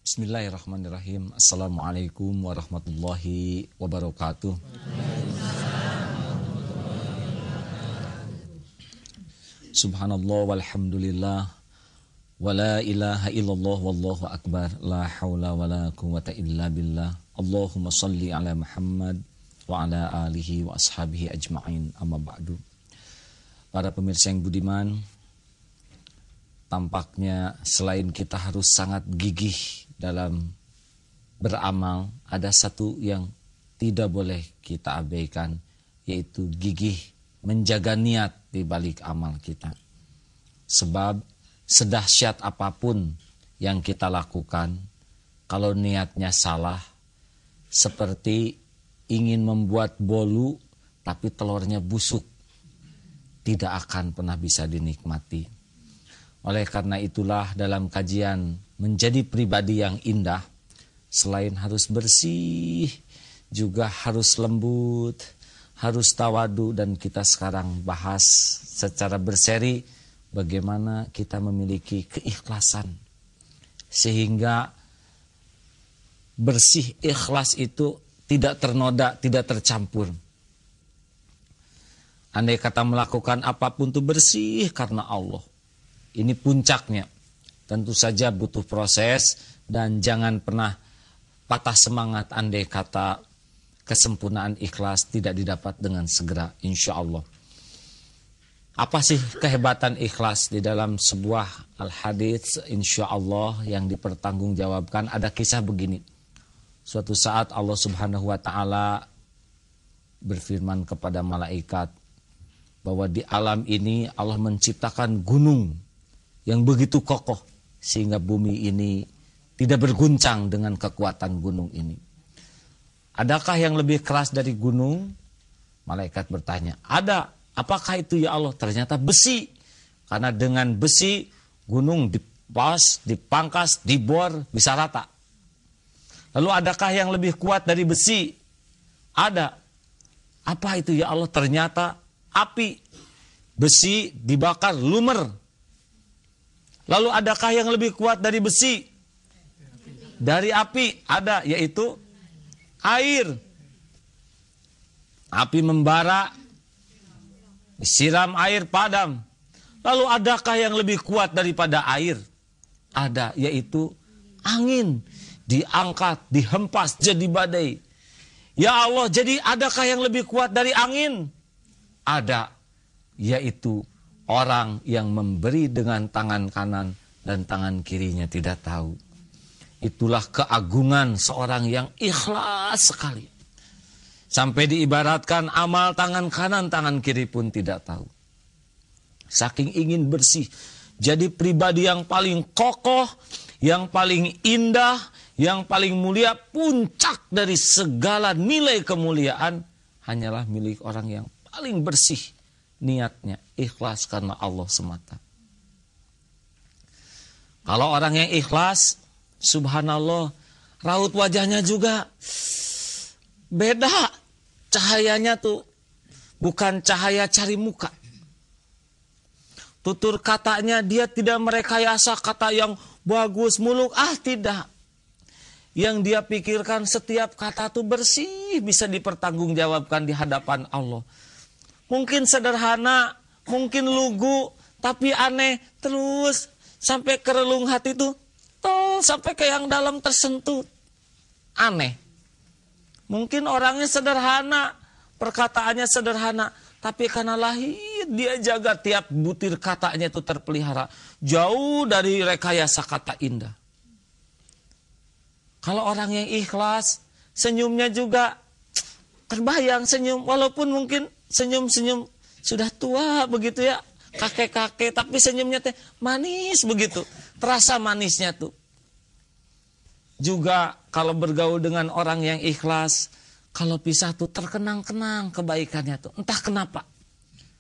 Bismillahirrahmanirrahim. Assalamualaikum warahmatullahi wabarakatuh. Subhanallah walhamdulillah wa la ilaha illallah wallahu akbar la haula wa la quwwata illa billah. Allahumma salli ala Muhammad wa ala alihi wa ashabihi ajma'in, amma ba'du. Para pemirsa yang budiman, tampaknya selain kita harus sangat gigih dalam beramal, ada satu yang tidak boleh kita abaikan, yaitu gigih menjaga niat di balik amal kita. Sebab sedahsyat apapun yang kita lakukan, kalau niatnya salah, seperti ingin membuat bolu tapi telurnya busuk, tidak akan pernah bisa dinikmati. Oleh karena itulah dalam kajian menjadi pribadi yang indah, selain harus bersih, juga harus lembut, harus tawadu, dan kita sekarang bahas secara berseri bagaimana kita memiliki keikhlasan. Sehingga bersih ikhlas itu tidak ternoda, tidak tercampur. Andai kata melakukan apapun itu bersih karena Allah, ini puncaknya. Tentu saja butuh proses dan jangan pernah patah semangat andai kata kesempurnaan ikhlas tidak didapat dengan segera, insya Allah. Apa sih kehebatan ikhlas? Di dalam sebuah al-hadits insya Allah yang dipertanggungjawabkan ada kisah begini. Suatu saat Allah subhanahu wa ta'ala berfirman kepada malaikat bahwa di alam ini Allah menciptakan gunung yang begitu kokoh sehingga bumi ini tidak berguncang dengan kekuatan gunung ini. Adakah yang lebih keras dari gunung? Malaikat bertanya, ada. Apakah itu ya Allah? Ternyata besi. Karena dengan besi gunung dipas, dipangkas, dibor, bisa rata. Lalu adakah yang lebih kuat dari besi? Ada. Apa itu ya Allah? Ternyata api. Besi dibakar lumer. Lalu adakah yang lebih kuat dari besi? Dari api ada, yaitu air. Api membara, disiram air padam. Lalu adakah yang lebih kuat daripada air? Ada, yaitu angin. Diangkat, dihempas jadi badai. Ya Allah, jadi adakah yang lebih kuat dari angin? Ada, yaitu orang yang memberi dengan tangan kanan dan tangan kirinya tidak tahu. Itulah keagungan seorang yang ikhlas sekali. Sampai diibaratkan amal tangan kanan, tangan kiri pun tidak tahu. Saking ingin bersih. Jadi pribadi yang paling kokoh, yang paling indah, yang paling mulia, puncak dari segala nilai kemuliaan hanyalah milik orang yang paling bersih niatnya, ikhlas karena Allah semata. Kalau orang yang ikhlas, subhanallah, raut wajahnya juga beda. Cahayanya tuh bukan cahaya cari muka. Tutur katanya dia tidak merekayasa kata yang bagus muluk, tidak. Yang dia pikirkan setiap kata itu bersih, bisa dipertanggungjawabkan di hadapan Allah. Mungkin sederhana, mungkin lugu, tapi aneh terus sampai ke relung hati itu, sampai ke yang dalam tersentuh. Aneh. Mungkin orangnya sederhana, perkataannya sederhana, tapi karena lahir dia jaga tiap butir katanya itu terpelihara, jauh dari rekayasa kata indah. Kalau orang yang ikhlas, senyumnya juga terbayang senyum. Walaupun mungkin senyum-senyum sudah tua begitu ya, kakek-kakek, tapi senyumnya teh manis begitu. Terasa manisnya tuh. Juga kalau bergaul dengan orang yang ikhlas, kalau pisah tuh terkenang-kenang kebaikannya tuh. Entah kenapa.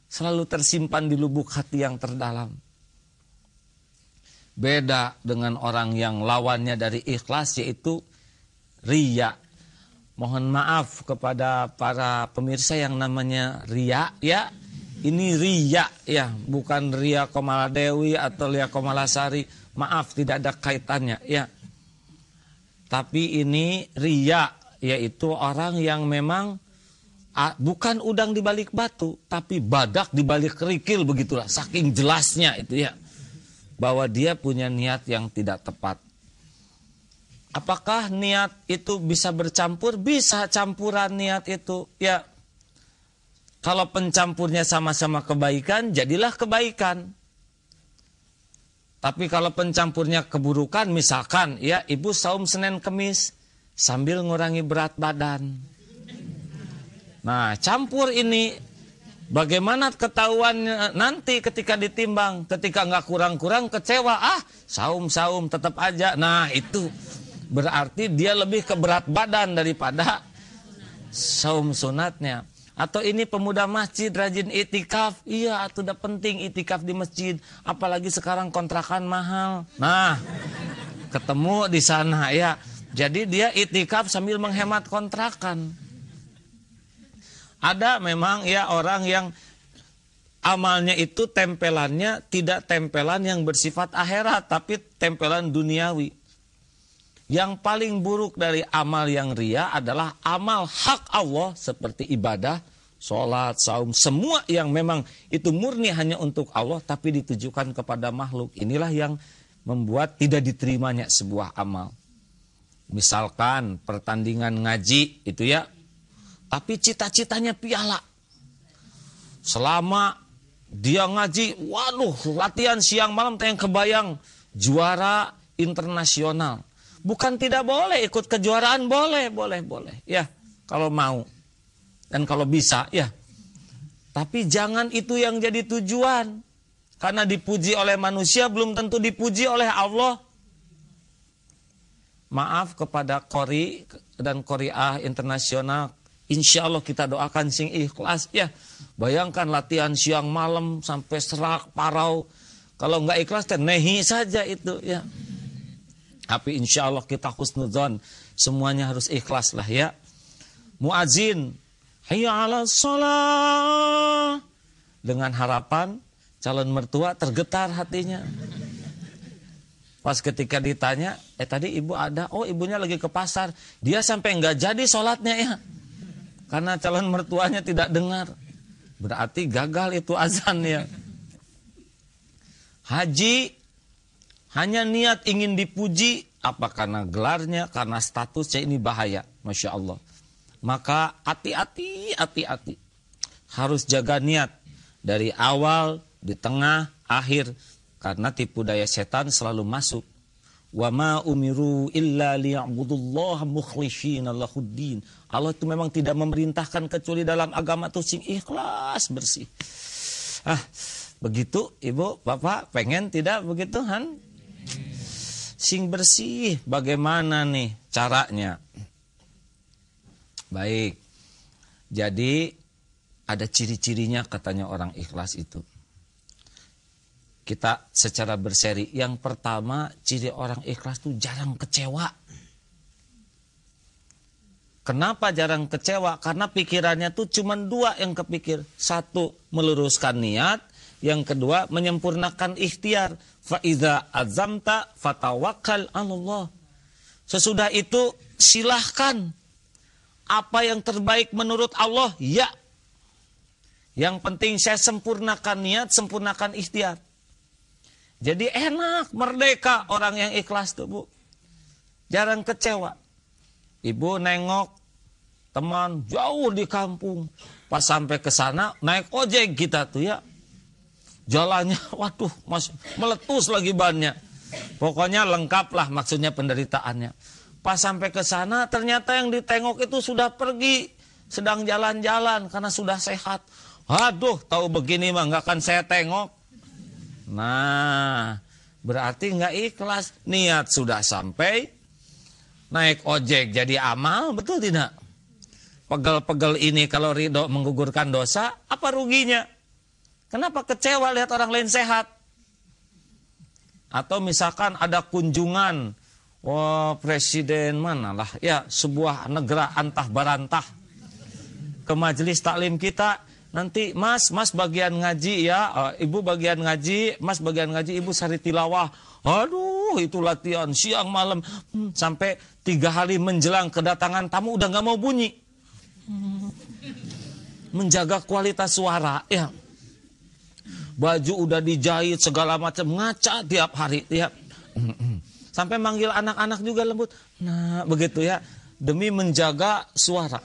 Selalu tersimpan di lubuk hati yang terdalam. Beda dengan orang yang lawannya dari ikhlas, yaitu riya. Mohon maaf kepada para pemirsa yang namanya riya ya. Ini riya ya, bukan Ria Komaladewi atau Lia Komalasari. Maaf, tidak ada kaitannya ya. Tapi ini riya, yaitu orang yang memang bukan udang di balik batu, tapi badak di balik kerikil, begitulah. Saking jelasnya itu ya, bahwa dia punya niat yang tidak tepat. Apakah niat itu bisa bercampur? Bisa campuran niat itu. Ya, kalau pencampurnya sama-sama kebaikan, jadilah kebaikan. Tapi kalau pencampurnya keburukan, misalkan ya ibu saum Senin Kemis sambil ngurangi berat badan. Nah, campur ini bagaimana ketahuannya nanti ketika ditimbang, ketika nggak kurang-kurang kecewa, saum-saum tetap aja. Nah, itu berarti dia lebih ke berat badan daripada saum sunatnya. Atau ini pemuda masjid rajin itikaf, iya itu udah penting itikaf di masjid, apalagi sekarang kontrakan mahal. Nah, ketemu di sana ya. Jadi dia itikaf sambil menghemat kontrakan. Ada memang ya orang yang amalnya itu tempelannya tidak tempelan yang bersifat akhirat, tapi tempelan duniawi. Yang paling buruk dari amal yang riya adalah amal hak Allah seperti ibadah, sholat, saum, semua yang memang itu murni hanya untuk Allah tapi ditujukan kepada makhluk. Inilah yang membuat tidak diterimanya sebuah amal. Misalkan pertandingan ngaji itu ya, tapi cita-citanya piala. Selama dia ngaji, waduh latihan siang malam yang kebayang juara internasional. Bukan tidak boleh ikut kejuaraan, boleh. Ya, kalau mau. Dan kalau bisa, ya. Tapi jangan itu yang jadi tujuan. Karena dipuji oleh manusia belum tentu dipuji oleh Allah. Maaf kepada qori dan qori'ah internasional. Insya Allah kita doakan sing ikhlas ya. Bayangkan latihan siang malam sampai serak parau. Kalau nggak ikhlas nehi saja itu ya. Tapi insya Allah kita husnudzon, semuanya harus ikhlas lah ya. Muazin, hayya 'alas shalah, dengan harapan calon mertua tergetar hatinya. Pas ketika ditanya, tadi ibu ada, oh ibunya lagi ke pasar, dia sampai nggak jadi sholatnya ya. Karena calon mertuanya tidak dengar. Berarti gagal itu azan ya. Haji hanya niat ingin dipuji, apa karena gelarnya, karena statusnya, ini bahaya. Masya Allah. Maka hati-hati. Harus jaga niat. Dari awal, di tengah, akhir. Karena tipu daya setan selalu masuk. Wa ma umiru illa liya'budullaha mukhlishina lahuddin. Allah itu memang tidak memerintahkan kecuali dalam agama itu sing ikhlas bersih. Begitu ibu, bapak pengen tidak begitu Han? Sing bersih, bagaimana nih caranya? Baik. Jadi ada ciri-cirinya katanya orang ikhlas itu. Kita secara berseri. Yang pertama, ciri orang ikhlas itu jarang kecewa. Kenapa jarang kecewa? Karena pikirannya tuh cuma dua yang kepikir. Satu, meluruskan niat. Yang kedua, menyempurnakan ikhtiar. Fa'idha azamta fatawakkal Allah. Sesudah itu, silahkan. Apa yang terbaik menurut Allah, ya. Yang penting saya sempurnakan niat, sempurnakan ikhtiar. Jadi enak, merdeka orang yang ikhlas tuh Bu. Jarang kecewa. Ibu nengok teman jauh di kampung. Pas sampai ke sana naik ojek kita tuh ya. Jalannya waduh meletus lagi bannya. Pokoknya lengkap lah maksudnya penderitaannya. Pas sampai ke sana ternyata yang ditengok itu sudah pergi. Sedang jalan-jalan karena sudah sehat. Aduh tahu begini mah nggak akan saya tengok. Nah, berarti nggak ikhlas. Niat sudah sampai, naik ojek jadi amal, betul tidak? Pegel-pegel ini kalau ridho menggugurkan dosa, apa ruginya? Kenapa kecewa lihat orang lain sehat? Atau misalkan ada kunjungan, presiden mana lah, ya sebuah negara antah barantah ke majelis taklim kita. Nanti mas bagian ngaji ya, ibu bagian ngaji, mas bagian ngaji, ibu sari tilawah. Aduh, itu latihan siang malam. Sampai 3 hari menjelang kedatangan tamu udah gak mau bunyi. Menjaga kualitas suara ya. Baju udah dijahit segala macam, ngaca tiap hari ya. Sampai manggil anak-anak juga lembut. Nah begitu ya. Demi menjaga suara.